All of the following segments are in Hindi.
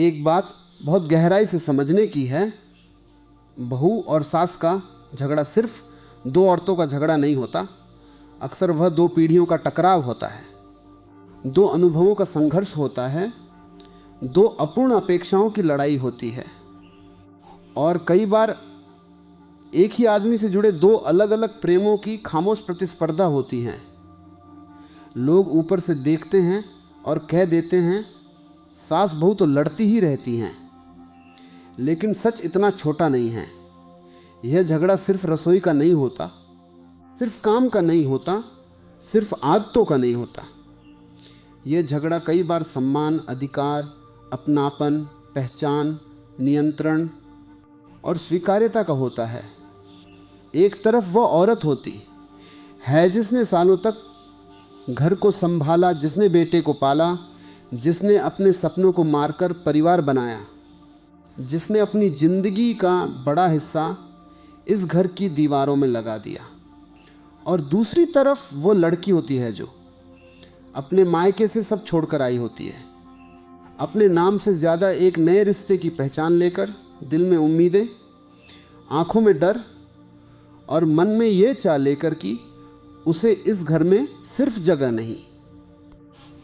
एक बात बहुत गहराई से समझने की है। बहू और सास का झगड़ा सिर्फ दो औरतों का झगड़ा नहीं होता, अक्सर वह दो पीढ़ियों का टकराव होता है, दो अनुभवों का संघर्ष होता है, दो अपूर्ण अपेक्षाओं की लड़ाई होती है। और कई बार एक ही आदमी से जुड़े दो अलग अलग प्रेमों की खामोश प्रतिस्पर्धा होती है। लोग ऊपर से देखते हैं और कह देते हैं सास बहू तो लड़ती ही रहती हैं, लेकिन सच इतना छोटा नहीं है। यह झगड़ा सिर्फ रसोई का नहीं होता, सिर्फ काम का नहीं होता, सिर्फ आदतों का नहीं होता। यह झगड़ा कई बार सम्मान, अधिकार, अपनापन, पहचान, नियंत्रण और स्वीकार्यता का होता है। एक तरफ वह औरत होती है जिसने सालों तक घर को संभाला, जिसने बेटे को पाला, जिसने अपने सपनों को मारकर परिवार बनाया, जिसने अपनी जिंदगी का बड़ा हिस्सा इस घर की दीवारों में लगा दिया। और दूसरी तरफ वो लड़की होती है जो अपने मायके से सब छोड़कर आई होती है, अपने नाम से ज़्यादा एक नए रिश्ते की पहचान लेकर, दिल में उम्मीदें, आंखों में डर और मन में ये चाह लेकर कि उसे इस घर में सिर्फ जगह नहीं,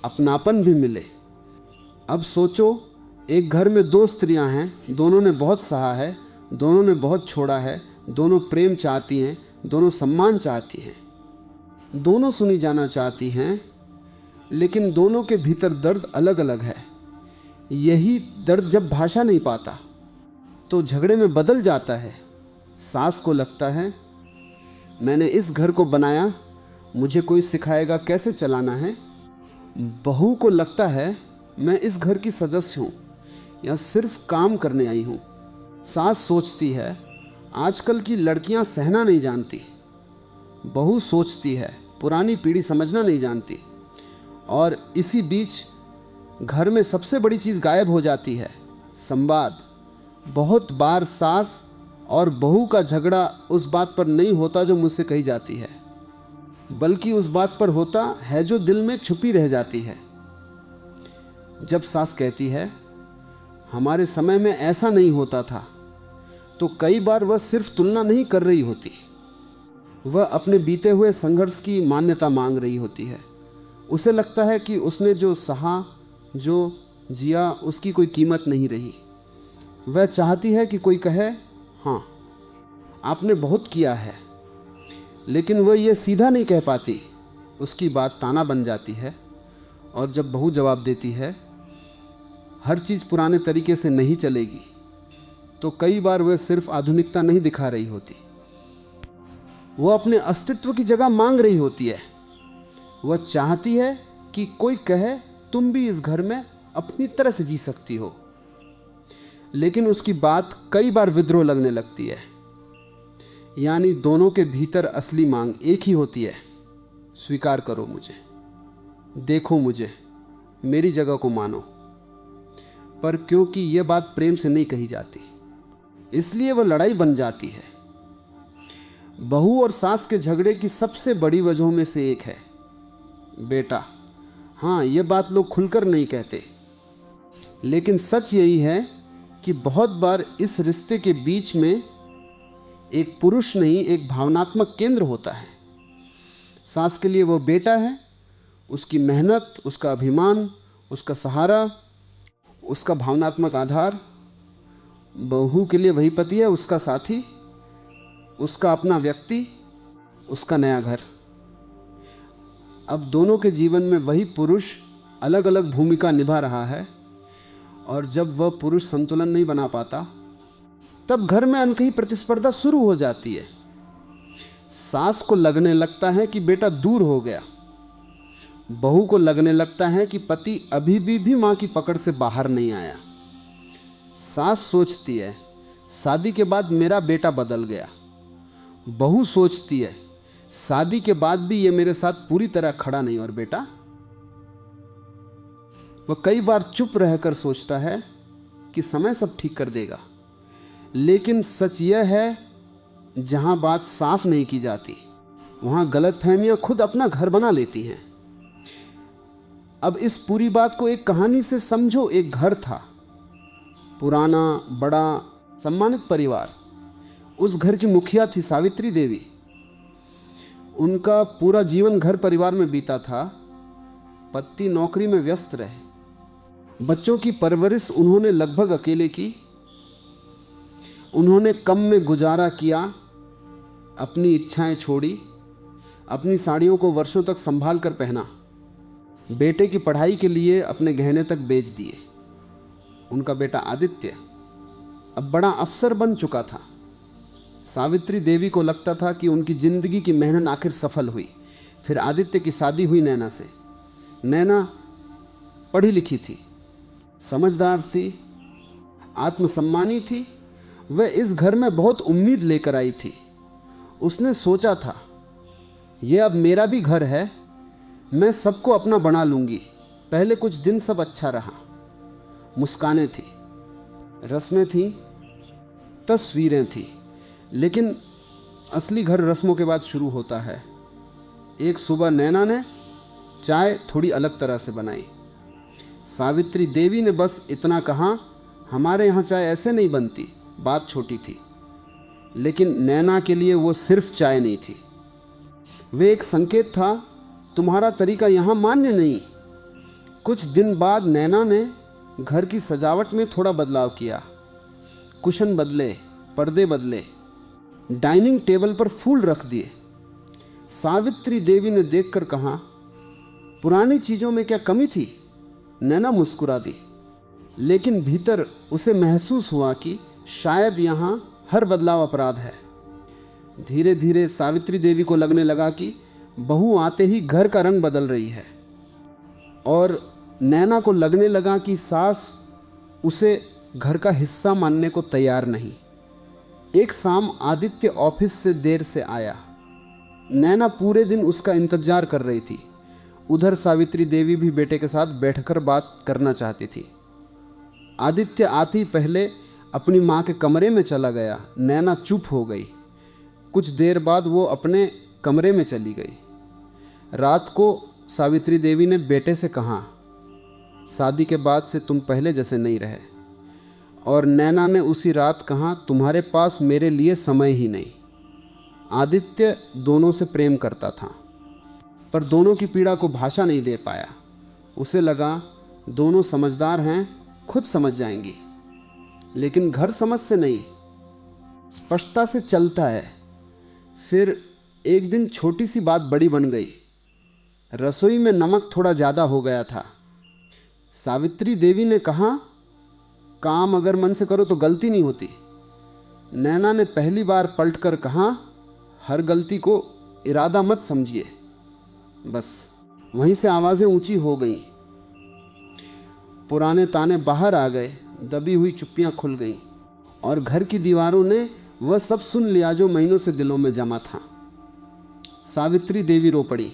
अपनापन भी मिले। अब सोचो, एक घर में दो स्त्रियां हैं, दोनों ने बहुत सहा है, दोनों ने बहुत छोड़ा है, दोनों प्रेम चाहती हैं, दोनों सम्मान चाहती हैं, दोनों सुनी जाना चाहती हैं, लेकिन दोनों के भीतर दर्द अलग अलग है। यही दर्द जब भाषा नहीं पाता तो झगड़े में बदल जाता है। सास को लगता है मैंने इस घर को बनाया, मुझे कोई सिखाएगा कैसे चलाना है। बहू को लगता है मैं इस घर की सदस्य हूँ या सिर्फ काम करने आई हूँ। सास सोचती है आजकल की लड़कियाँ सहना नहीं जानती। बहू सोचती है पुरानी पीढ़ी समझना नहीं जानती। और इसी बीच घर में सबसे बड़ी चीज़ गायब हो जाती है, संवाद। बहुत बार सास और बहू का झगड़ा उस बात पर नहीं होता जो मुझसे कही जाती है, बल्कि उस बात पर होता है जो दिल में छुपी रह जाती है। जब सास कहती है हमारे समय में ऐसा नहीं होता था, तो कई बार वह सिर्फ तुलना नहीं कर रही होती, वह अपने बीते हुए संघर्ष की मान्यता मांग रही होती है। उसे लगता है कि उसने जो सहा, जो जिया, उसकी कोई कीमत नहीं रही। वह चाहती है कि कोई कहे हाँ आपने बहुत किया है, लेकिन वह यह सीधा नहीं कह पाती। उसकी बात ताना बन जाती है। और जब बहू जवाब देती है हर चीज़ पुराने तरीके से नहीं चलेगी, तो कई बार वह सिर्फ आधुनिकता नहीं दिखा रही होती, वह अपने अस्तित्व की जगह मांग रही होती है। वह चाहती है कि कोई कहे तुम भी इस घर में अपनी तरह से जी सकती हो। लेकिन उसकी बात कई बार विद्रोह लगने लगती है। यानी दोनों के भीतर असली मांग एक ही होती है, स्वीकार करो मुझे, देखो मुझे, मेरी जगह को मानो। पर क्योंकि यह बात प्रेम से नहीं कही जाती, इसलिए वह लड़ाई बन जाती है। बहू और सास के झगड़े की सबसे बड़ी वजहों में से एक है बेटा। हाँ, यह बात लोग खुलकर नहीं कहते, लेकिन सच यही है कि बहुत बार इस रिश्ते के बीच में एक पुरुष नहीं, एक भावनात्मक केंद्र होता है। सास के लिए वो बेटा है, उसकी मेहनत, उसका अभिमान, उसका सहारा, उसका भावनात्मक आधार। बहू के लिए वही पति है, उसका साथी, उसका अपना व्यक्ति, उसका नया घर। अब दोनों के जीवन में वही पुरुष अलग अलग भूमिका निभा रहा है, और जब वह पुरुष संतुलन नहीं बना पाता, तब घर में अनकही प्रतिस्पर्धा शुरू हो जाती है। सास को लगने लगता है कि बेटा दूर हो गया, बहू को लगने लगता है कि पति अभी भी मां की पकड़ से बाहर नहीं आया। सास सोचती है शादी के बाद मेरा बेटा बदल गया, बहू सोचती है शादी के बाद भी ये मेरे साथ पूरी तरह खड़ा नहीं। और बेटा, वह कई बार चुप रहकर सोचता है कि समय सब ठीक कर देगा। लेकिन सच यह है, जहां बात साफ नहीं की जाती, वहां गलतफहमियां खुद अपना घर बना लेती हैं। अब इस पूरी बात को एक कहानी से समझो। एक घर था, पुराना, बड़ा, सम्मानित परिवार। उस घर की मुखिया थी सावित्री देवी। उनका पूरा जीवन घर परिवार में बीता था। पति नौकरी में व्यस्त रहे। बच्चों की परवरिश उन्होंने लगभग अकेले की। उन्होंने कम में गुजारा किया, अपनी इच्छाएं छोड़ी, अपनी साड़ियों को वर्षों तक संभाल कर पहना, बेटे की पढ़ाई के लिए अपने गहने तक बेच दिए। उनका बेटा आदित्य अब बड़ा अफसर बन चुका था। सावित्री देवी को लगता था कि उनकी जिंदगी की मेहनत आखिर सफल हुई। फिर आदित्य की शादी हुई नैना से। नैना पढ़ी लिखी थी, समझदार थी, आत्मसम्मानी थी। वह इस घर में बहुत उम्मीद लेकर आई थी। उसने सोचा था, यह अब मेरा भी घर है, मैं सबको अपना बना लूंगी। पहले कुछ दिन सब अच्छा रहा। मुस्कानें थी, रस्में थीं, तस्वीरें थी, लेकिन असली घर रस्मों के बाद शुरू होता है। एक सुबह नैना ने चाय थोड़ी अलग तरह से बनाई। सावित्री देवी ने बस इतना कहा, हमारे यहाँ चाय ऐसे नहीं बनती। बात छोटी थी, लेकिन नैना के लिए वो सिर्फ चाय नहीं थी, वे एक संकेत था, तुम्हारा तरीका यहाँ मान्य नहीं। कुछ दिन बाद नैना ने घर की सजावट में थोड़ा बदलाव किया। कुशन बदले, पर्दे बदले, डाइनिंग टेबल पर फूल रख दिए। सावित्री देवी ने देखकर कहा, पुरानी चीज़ों में क्या कमी थी? नैना मुस्कुरा दी, लेकिन भीतर उसे महसूस हुआ कि शायद यहाँ हर बदलाव अपराध है। धीरे धीरे सावित्री देवी को लगने लगा कि बहू आते ही घर का रंग बदल रही है, और नैना को लगने लगा कि सास उसे घर का हिस्सा मानने को तैयार नहीं। एक शाम आदित्य ऑफिस से देर से आया। नैना पूरे दिन उसका इंतजार कर रही थी। उधर सावित्री देवी भी बेटे के साथ बैठकर बात करना चाहती थी। आदित्य आते ही पहले अपनी माँ के कमरे में चला गया। नैना चुप हो गई। कुछ देर बाद वो अपने कमरे में चली गई। रात को सावित्री देवी ने बेटे से कहा, शादी के बाद से तुम पहले जैसे नहीं रहे। और नैना ने उसी रात कहा, तुम्हारे पास मेरे लिए समय ही नहीं। आदित्य दोनों से प्रेम करता था, पर दोनों की पीड़ा को भाषा नहीं दे पाया। उसे लगा दोनों समझदार हैं, खुद समझ जाएंगी, लेकिन घर समझ से नहीं, स्पष्टता से चलता है। फिर एक दिन छोटी सी बात बड़ी बन गई। रसोई में नमक थोड़ा ज़्यादा हो गया था। सावित्री देवी ने कहा, काम अगर मन से करो तो गलती नहीं होती। नैना ने पहली बार पलटकर कहा, हर गलती को इरादा मत समझिए। बस वहीं से आवाज़ें ऊंची हो गईं। पुराने ताने बाहर आ गए, दबी हुई चुप्पियां खुल गईं, और घर की दीवारों ने वह सब सुन लिया जो महीनों से दिलों में जमा था। सावित्री देवी रो पड़ी,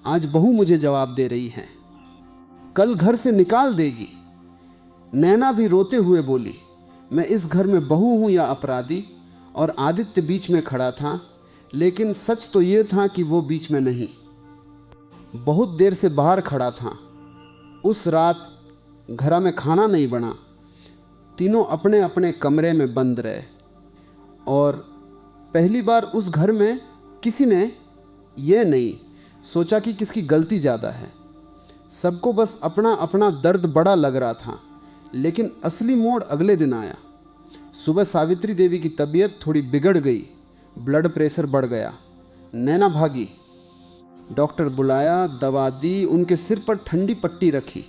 आज बहू मुझे जवाब दे रही है, कल घर से निकाल देगी। नैना भी रोते हुए बोली, मैं इस घर में बहू हूं या अपराधी? और आदित्य बीच में खड़ा था, लेकिन सच तो यह था कि वो बीच में नहीं। बहुत देर से बाहर खड़ा था। उस रात घर में खाना नहीं बना। तीनों अपने अपने कमरे में बंद रहे, और पहली बार उस घर में किसी ने यह नहीं सोचा कि किसकी गलती ज़्यादा है। सबको बस अपना अपना दर्द बड़ा लग रहा था। लेकिन असली मोड़ अगले दिन आया। सुबह सावित्री देवी की तबीयत थोड़ी बिगड़ गई, ब्लड प्रेशर बढ़ गया। नैना भागी, डॉक्टर बुलाया, दवा दी, उनके सिर पर ठंडी पट्टी रखी।